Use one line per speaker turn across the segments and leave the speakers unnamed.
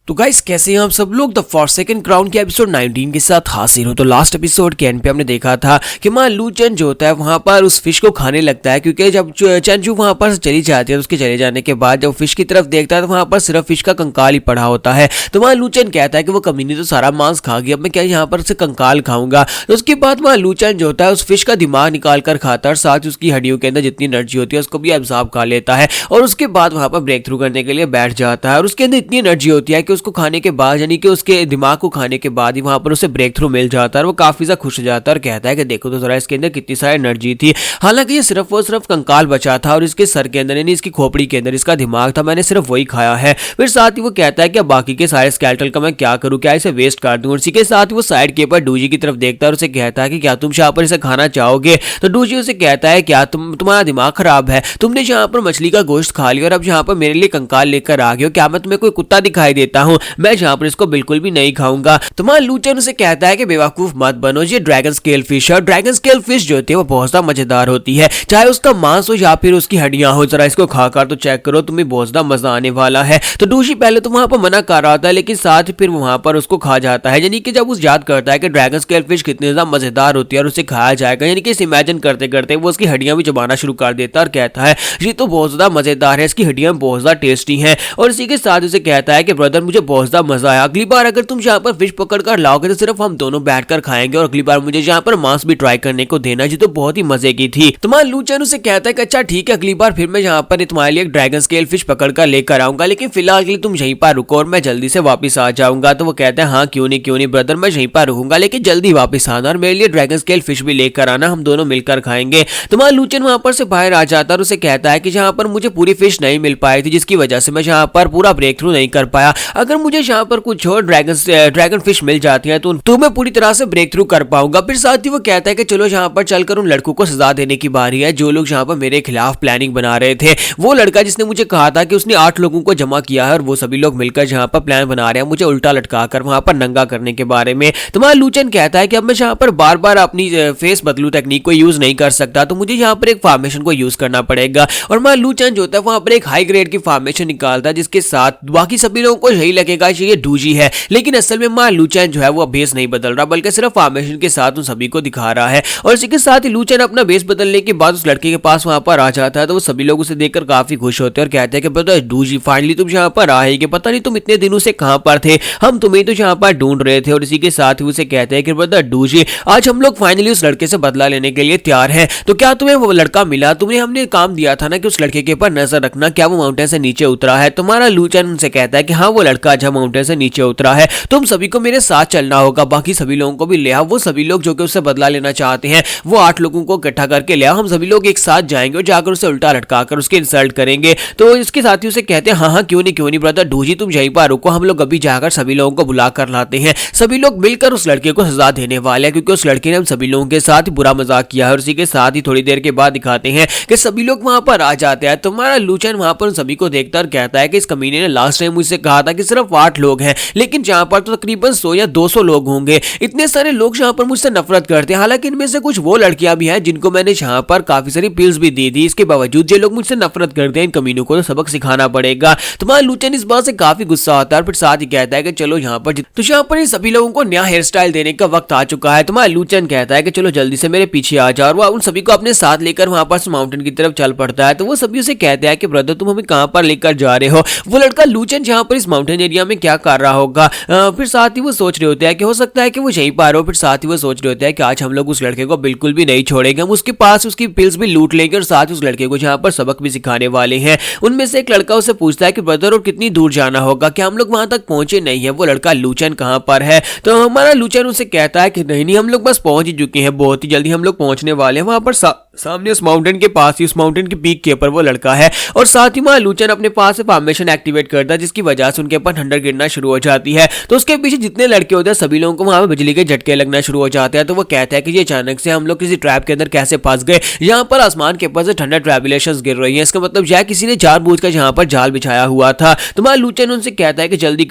तो गाइस कैसे हैं आप सब लोग। द फॉरसेकन क्राउन के एपिसोड 19 के साथ हाजिर हूं। तो लास्ट एपिसोड के एंड पे हमने देखा था कि मां लू चेन जो होता है वहां पर उस फिश को खाने लगता है, क्योंकि जब चेनचू वहां पर चली जाती है तो उसके चले जाने के बाद जब फिश की तरफ देखता है तो वहां पर सिर्फ फिश का कंकाल ही पड़ा होता है। तो वहां लू चेन कहता है कि वो कमीनी तो सारा मांस खा गई, अब मैं क्या यहाँ पर से कंकाल खाऊंगा। तो उसके बाद वहां लू चेन जो होता है उस फिश का दिमाग निकाल कर खाता है और साथ ही उसकी हड्डियों के अंदर जितनी एनर्जी होती है उसको भी एब्जॉर्ब कर लेता है और उसके बाद वहां पर ब्रेक थ्रू करने के लिए बैठ जाता है। और उसके अंदर इतनी एनर्जी होती है कि उसको खाने के बाद यानी कि उसके दिमाग को खाने के बाद ही वहां पर उसे ब्रेक थ्रू मिल जाता है और वो काफी ज्यादा खुश हो जाता है और कहता है कि देखो तो जरा इसके अंदर कितनी सारी एनर्जी थी। हालांकि ये सिर्फ और सिर्फ कंकाल बचा था और इसके सर के अंदर यानी इसकी खोपड़ी के अंदर इसका दिमाग था, मैंने सिर्फ वही खाया है। फिर साथ ही वो कहता है कि अब बाकी के सारे स्केलेटल का मैं क्या करूं, क्या इसे वेस्ट कर दूं। और इसी के साथ वो साइड के ऊपर डूजी की तरफ देखता है और उसे कहता है कि क्या तुम यहाँ पर इसे खाना चाहोगे। तो डूजी उसे कहता है क्या तुम्हारा दिमाग खराब है, तुमने यहाँ पर मछली का गोश्त खा लिया और अब यहाँ पर मेरे लिए कंकाल लेकर आ गए हो, क्या मैं तुम्हें कोई कुत्ता दिखाई देता हूँ, मैं यहाँ पर इसको बिल्कुल भी नहीं खाऊंगा। तो मां लू चेन उसे कहता है कि बेवकूफ मत बनो, ये ड्रैगन स्केल फिश है और ड्रैगन स्केल फिश जो होती है वो बहुत ज्यादा मजेदार होती है, चाहे उसका मांस हो या फिर उसकी हड्डियां हो, जरा इसको खाकर तो चेक करो, तुम्हें बहुत ज्यादा मजा आने वाला है। तो डूशी पहले तो वहां पर मना कर रहा था लेकिन साथ फिर वहां पर उसको खा जाता है, यानी कि जब उस याद करता है कि ड्रैगन स्केल फिश कितनी ज्यादा मजेदार होती है और उसे खाया जाएगा, यानी कि इस इमेजिन करते करते वो उसकी हड्डियां भी चबाना शुरू कर देता है और कहता है ये तो बहुत ज्यादा मजेदार है, इसकी हड्डियां बहुत ज्यादा टेस्टी हैं। और इसी के साथ उसे कहता है कि ब्रदर मुझे बहुत ज्यादा मजा आया, अगली बार अगर तुम यहाँ पर फिश पकड़ कर लाओगे तो सिर्फ हम दोनों बैठकर खाएंगे और अगली बार मुझे यहाँ पर मांस भी ट्राई करने को देना, जी तो बहुत ही मजे की थी। तो मां लू चेन उसे कहता है कि अच्छा ठीक है, अगली बार फिर मैं यहाँ पर तुम्हारे लिए एक ड्रैगन स्केल फिश पकड़ कर लेकर आऊंगा, लेकिन फिलहाल के लिए तुम यहीं पर रुको और मैं जल्दी से वापस आ जाऊंगा। तो वो कहता है हाँ क्यों नहीं ब्रदर, मैं यहीं पर रुकूंगा लेकिन जल्दी वापस आना और मेरे लिए ड्रैगन स्केल फिश भी लेकर आना, हम दोनों मिलकर खाएंगे। तो मां लू चेन वहां पर से बाहर आ जाता है और उसे कहता है कि यहाँ पर मुझे पूरी फिश नहीं मिल पाई थी जिसकी वजह से मैं यहाँ पर पूरा ब्रेक थ्रू नहीं कर पाया, अगर मुझे यहाँ पर कुछ और ड्रैगन फिश मिल जाती है तो मैं पूरी तरह से ब्रेक थ्रू कर पाऊंगा। फिर साथ ही वो कहता है कि चलो यहाँ पर चलकर उन लड़कों को सजा देने की बारी है जो लोग यहाँ पर मेरे खिलाफ प्लानिंग बना रहे थे। वो लड़का जिसने मुझे कहा था कि उसने 8 लोगों को जमा किया है और वो सभी लोग मिलकर यहाँ पर प्लान बना रहे हैं मुझे उल्टा लटका कर वहां पर नंगा करने के बारे में। तो मां लू चेन कहता है कि अब मैं यहाँ पर बार बार अपनी फेस बदलू टेक्निक को यूज नहीं कर सकता, तो मुझे यहाँ पर एक फॉर्मेशन को यूज करना पड़ेगा। और मां लू चेन जो होता है वहां पर एक हाई ग्रेड की फॉर्मेशन निकालता है जिसके साथ बाकी सभी लोगों को यही लगेगा कि ये डूजी है, लेकिन असल में मां लू चेन जो है वो बेस नहीं बदल रहा बल्कि सिर्फ फॉर्मेशन के साथ उन सभी को दिखा रहा है। और इसी के साथ ही लू चेन अपना बेस बदलने के बाद उस लड़के के पास वहां पर आ जाता है, तो वो सभी लोग उसे देखकर काफी खुश होते हैं और कहते हैं कि ब्रदर डूजी फाइनली तुम यहाँ पर आएगे, पता नहीं तुम इतने दिनों से कहां पर थे, हम तुम्हें तो यहाँ पर ढूंढ रहे थे। और इसी के साथ ही उसे कहते हैं कि ब्रदर डूजी आज हम लोग फाइनली उस लड़के से बदला लेने के लिए तैयार हैं, तो क्या तुम्हें वो लड़का मिला, तुम्हें हमने काम दिया था ना कि उस लड़के के ऊपर नजर रखना, क्या वो माउंटेन से नीचे उतरा है। तुम्हारा लू चेन उनसे कहता है कि हाँ वो लड़का आज माउंटेन से नीचे उतरा है, तुम सभी को मेरे साथ चलना होगा, बाकी सभी लोगों को भी ले आओ, वो सभी लोग जो कि उससे बदला लेना चाहते हैं वो 8 लोगों को इकट्ठा करके ले आओ, हम सभी लोग एक साथ जाएंगे और जाकर उसे उल्टा लटकाकर उसके इंसल्ट करेंगे। तो इसके साथ ही उसे कहते हैं हाँ क्यों नहीं ब्रदर डूजी तुम यहीं पर रुको, हम लोग अभी जाकर सभी लोगों को बुला कर लाते हैं, सभी लोग मिलकर उस लड़के को सजा देने वाले हैं क्योंकि उस लड़के ने हम सभी लोगों के साथ बुरा मजाक किया है। और इसी के साथ ही थोड़ी देर के बाद दिखाते हैं कि सभी लोग वहां पर आ जाते हैं। तुम्हारा लू चेन वहां पर सभी को देखता और कहता है कि इस कमीने ने लास्ट टाइम मुझसे कहा था कि सिर्फ 8 लोग हैं, लेकिन जहां पर तो तकरीबन 100 या 200 लोग होंगे, इतने सारे लोग यहाँ पर मुझसे नफरत करते हैं, हालांकि इनमें से कुछ वो लड़कियां भी हैं जिनको मैंने यहाँ पर काफी सारी पिल्स भी दी थी, इसके बावजूद जो लोग मुझसे नफरत करते हैं इन कमीनों को तो सबक सिखाना पड़ेगा। तुम्हारा लू चेन इस बात से काफी गुस्सा आता है और फिर साथ ही कहता है कि चलो यहाँ पर इन सभी लोगों को नया हेयर स्टाइल देने का वक्त आ चुका है। तुम्हारा लू चेन कहता है कि चलो जल्दी से मेरे पीछे आ जाओ और वो उन सभी को अपने साथ लेकर वहां पर माउंटेन की तरफ चल पड़ता है। तो वो सभी उसे कहते हैं कि ब्रदर तुम हमें कहां पर लेकर जा रहे हो, वो लड़का लू चेन जहां पर इस माउंटेन एरिया में क्या कर रहा होगा। फिर साथ ही वो सोच रहे होते हैं कि हो सकता है कि वो यहीं पर हो, फिर साथ ही वो सोच रहे होते हैं कि आज हम लोग उस लड़के को बिल्कुल भी नहीं छोड़ेंगे, हम उसके पास उसकी पिल्स भी लूट लेंगे और साथ उस लड़के को जहां पर सबक भी सिखाने वाले हैं। उनमें से एक लड़का उसे पूछता है कि ब्रदर और कितनी दूर जाना होगा, क्या हम लोग वहां तक पहुंचे नहीं है, वो लड़का लू चेन कहां पर है। तो हमारा लू चेन उसे कहता है कि नहीं हम लोग बस पहुंच ही चुके हैं, बहुत ही जल्दी हम लोग पहुंचने वाले हैं, वहां पर सामने उस माउंटेन के पास ही उस माउंटेन की पीक के ऊपर वो लड़का है। और साथ ही वहां लू चेन अपने पास से फॉर्मेशन एक्टिवेट करता है जिसकी वजह से उनके ऊपर ठंडर गिरना शुरू हो जाती है। तो उसके पीछे जितने लड़के होते हैं सभी लोगों को वहां पर बिजली के झटके लगना शुरू हो जाते हैं। तो वो कहता है कि ये अचानक से हम लोग किसी ट्रैप के अंदर कैसे फंस गए, यहाँ पर आसमान के ऊपर से ठंडर ट्रैबुलेशंस गिर रही है, इसका मतलब यह किसी ने जानबूझकर यहाँ पर जाल बिछाया हुआ था। तो वहां लू चेन उनसे कहता है कि जल्दी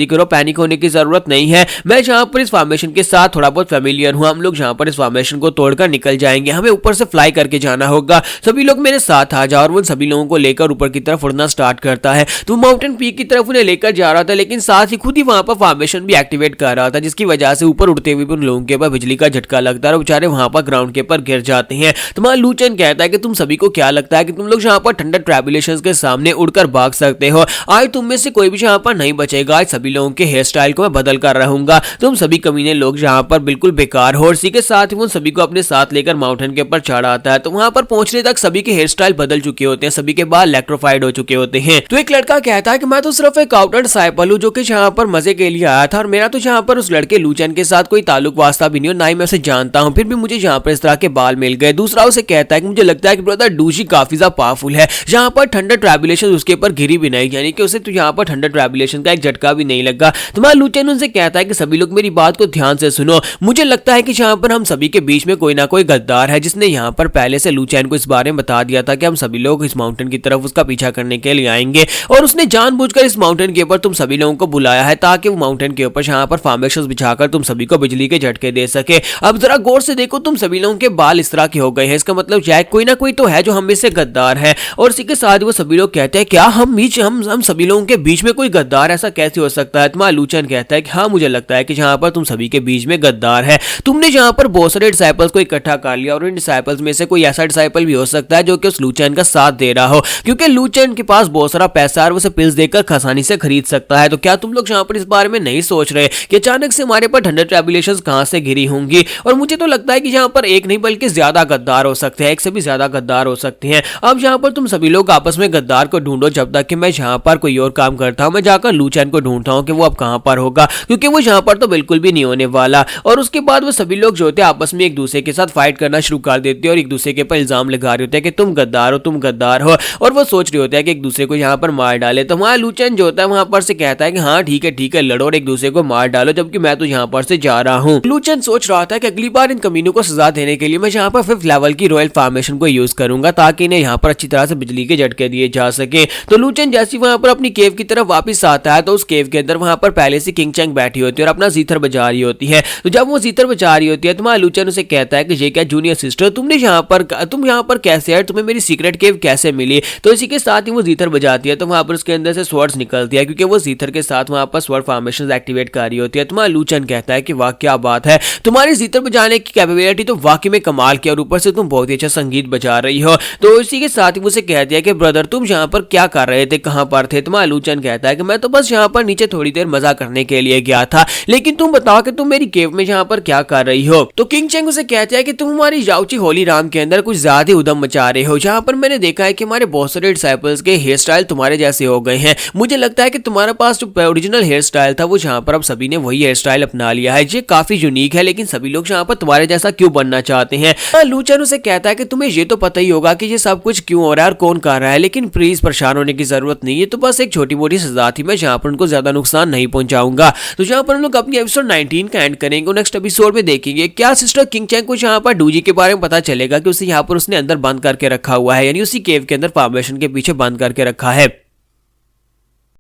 करो, पैनिक होने की जरूरत नहीं है, मैं यहाँ पर इस फॉर्मेशन के साथ थोड़ा बहुत फेमिलियर हूँ, हम लोग यहाँ पर इस फॉर्मेशन को तोड़कर निकल जाएंगे, हमें ऊपर से फ्लाई करके जाना होगा, सभी लोग मेरे साथ आ जाओ। और वो सभी लोगों को लेकर ऊपर की तरफ उड़ना स्टार्ट करता है। तो माउंटेन पीक की तरफ उन्हें लेकर जा रहा था, लेकिन साथ ही खुद ही वहां पर फॉर्मेशन भी एक्टिवेट कर रहा था, जिसकी वजह से ऊपर उड़ते हुए भी उन लोगों के ऊपर बिजली का झटका लगता है और बेचारे वहां पर ग्राउंड के ऊपर गिर जाते हैं। तो वहां लू चेन कहता है कि तुम सभी को क्या लगता है कि तुम लोग यहाँ पर थंडर ट्रैबुलेशंस के सामने उड़कर भाग सकते हो? आज तुम में से कोई भी यहाँ पर नहीं बचेगा। आज सभी लोगों के हेयर स्टाइल को मैं बदल कर रहूंगा। तुम सभी कमीने लोग यहाँ पर बिल्कुल बेकार हो। और इसी के साथ ही वो सभी को अपने साथ लेकर माउंटेन के ऊपर चढ़ा आता है। तो वहां पर पहुंचने तक सभी के हेयर स्टाइल बदल चुके होते हैं, सभी के बाल इलेक्ट्रोफाइड हो चुके होते हैं। तो एक लड़का कहता है कि मैं तो सिर्फ एक आउटर डिसाइपल हूं जो कि यहाँ पर मजे के लिए आया था, और मेरा तो यहाँ पर उस लड़के लू चेन के साथ कोई ताल्लुक वास्ता भी नहीं हो, ना ही मैं उसे जानता हूँ, फिर भी मुझे यहाँ पर इस तरह के बाल मिल गए। दूसरा उसे कहता है कि मुझे लगता है कि ब्रदर डूजी काफी ज्यादा पावरफुल है, यहाँ पर ठंडर ट्रैबुलेशन उसके ऊपर गिरी भी नहीं, यानी कि उसे तो यहाँ पर ठंडर ट्रैबुलेशन का एक झटका भी नहीं लगा। तुम्हारा लू चेन उनसे कहता है कि सभी लोग मेरी बात को ध्यान से सुनो, मुझे लगता है कि यहाँ पर हम सभी के बीच में कोई ना कोई गद्दार है, जिसने यहाँ पर पहले से लू चेन को इस बारे में बता दिया था कि हम सभी लोग इस माउंटेन की तरफ उसका पीछा करने के लिए आएंगे, और उसने जानबूझकर इस माउंटेन के ऊपर तुम सभी लोगों को बुलाया है ताकि वो माउंटेन के ऊपर यहाँ पर फॉर्मेशंस बिछाकर तुम सभी को बिजली के झटके दे सके। अब जरा गौर से देखो, तुम सभी लोगों के बाल इस तरह के हो गए हैं, इसका मतलब शायद कोई ना कोई तो है जो हम में से गद्दार है। और इसी के साथ वो सभी लोग कहते हैं क्या हम सभी लोगों के बीच में कोई गद्दार, ऐसा कैसे हो सकता है? तुम्हारा लू चेन कहता है कि हाँ, मुझे लगता है कि जहाँ पर तुम सभी के बीच में गद्दार है। तुमने जहाँ पर बहुत सारे डिसाइपल्स को इकट्ठा कर लिया, और इन डिसाइपल्स में से कोई ऐसा डिसाइपल भी हो सकता है जो कि उस लू चेन का साथ दे रहा हो, क्योंकि लू चेन के पास बहुत सारा पैसा है और उसे पिल्स देकर आसानी से खरीद सकता है। तो क्या तुम लोग यहाँ पर इस बारे में नहीं सोच रहे कि अचानक से हमारे पर ठंडर ट्रैबुलेशंस कहाँ से गिरी होंगी? और मुझे तो लगता है कि यहाँ पर एक नहीं बल्कि ज्यादा गद्दार हो सकते हैं, एक से भी ज्यादा गद्दार हो सकते हैं। अब यहाँ पर तुम सभी लोग आपस में गद्दार को ढूंढो, जब तक कि मैं यहाँ पर कोई और काम करता हूँ। मैं जाकर लू चेन को ढूंढता हूँ कि वो अब कहाँ पर होगा, क्योंकि वो यहाँ पर तो बिल्कुल भी नहीं होने वाला। और उसके बाद वो सभी लोग जो होते हैं आपस में एक दूसरे के साथ फाइट करना शुरू कर देते हैं और एक दूसरे के ऊपर इल्जाम लगा रहे होते हैं कि तुम गद्दार हो, तुम गद्दार हो, और वो सोच रहे होते हैं कि एक दूसरे को यहाँ पर मार डाले। तो वहाँ लू चेन जो होता है वहां पर से कहता है कि हाँ ठीक है लड़ो और एक दूसरे को मार डालो, जबकि मैं तो यहाँ पर से जा रहा हूँ। लू चेन सोच रहा था कि अगली बार इन कमीनों को सजा देने के लिए मैं यहाँ पर 5th लेवल की रॉयल फॉर्मेशन को यूज करूंगा, ताकि इन्हें यहाँ पर अच्छी तरह से बिजली के झटके दिए जा सके। तो लू चेन जैसे वहां पर अपनी केव की तरफ वापस आता है, तो उस केव के अंदर वहां पर पहले से किंग चैंग बैठी होती है और अपना जीथर बजा रही होती है। तो जब वो जीथर बजा रही होती है तो लू चेन उसे कहता है कि ये क्या जूनियर सिस्टर, तुम यहाँ पर कैसे है, तुम्हें मेरी सीक्रेट केव कैसे मिली? तो इसी के साथ ही वो जीथर बजाती है, तो वहां पर उसके अंदर से स्वर्ड्स निकलती है, क्योंकि वो जीथर के साथ वहां पर स्वर्ड फॉर्मेशंस एक्टिवेट कर रही होती है। तुम्हारा लू चेन कहता है कि वाह क्या बात है, तुम्हारी जीथर बजाने की कैपेबिलिटी तो वाकई में कमाल की, और ऊपर से तुम बहुत ही अच्छा संगीत बजा रही हो। तो इसी के साथ ही मुझे कह दिया कि ब्रदर तुम यहाँ पर क्या कर रहे थे, कहाँ पर थे? तुम्हारा लू चेन कहता है कि मैं तो बस यहाँ पर नीचे थोड़ी देर मजा करने के लिए गया था, लेकिन तुम बताओ कि तुम मेरी केव में यहाँ पर क्या कर रही हो? तो किंग चैंग उसे कहता है कि तुम हमारी याओची होली राम के अंदर कुछ ज्यादा उदम मचा रहे हो। जहाँ पर मैंने देखा है कि हमारे बहुत सारे डिसाइपल्स के हेयर स्टाइल तुम्हारे जैसे हो गए हैं। मुझे लगता है कि तुम्हारे पास जो ओरिजिनल हेयर स्टाइल था वो यहाँ पर अब सभी ने वही हेयर स्टाइल अपना लिया है। ये काफी यूनिक है, लेकिन सभी लोग यहाँ पर तुम्हारे जैसा क्यों बनना चाहते हैं? लू चेन उसे कहता है कि तुम्हें ये तो पता ही होगा कि ये सब कुछ क्यों हो रहा है और कौन कर रहा है, लेकिन प्लीज परेशान होने की जरूरत नहीं है, तो बस एक छोटी मोटी सजा थी, मैं यहाँ पर उनको ज्यादा नुकसान नहीं पहुंचाऊंगा। तो यहाँ पर हम लोग अपनी एपिसोड 19 का एंड करेंगे। नेक्स्ट एपिसोड में देखेंगे क्या सिस्टर किंग चैंग को यहाँ पर डूजी के बारे में पता चलेगा कि उसे यहाँ पर उसने अंदर बंद करके रखा हुआ है, यानी उसी केव के अंदर फॉर्मेशन के पीछे बंद करके रखा है।